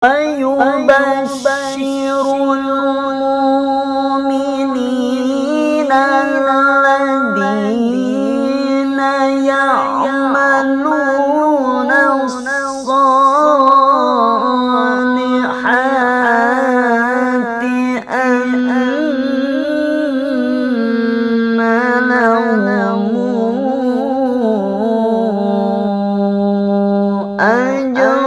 ويبشر المؤمنين الذين يعملون الصالحات أن لهم أجرا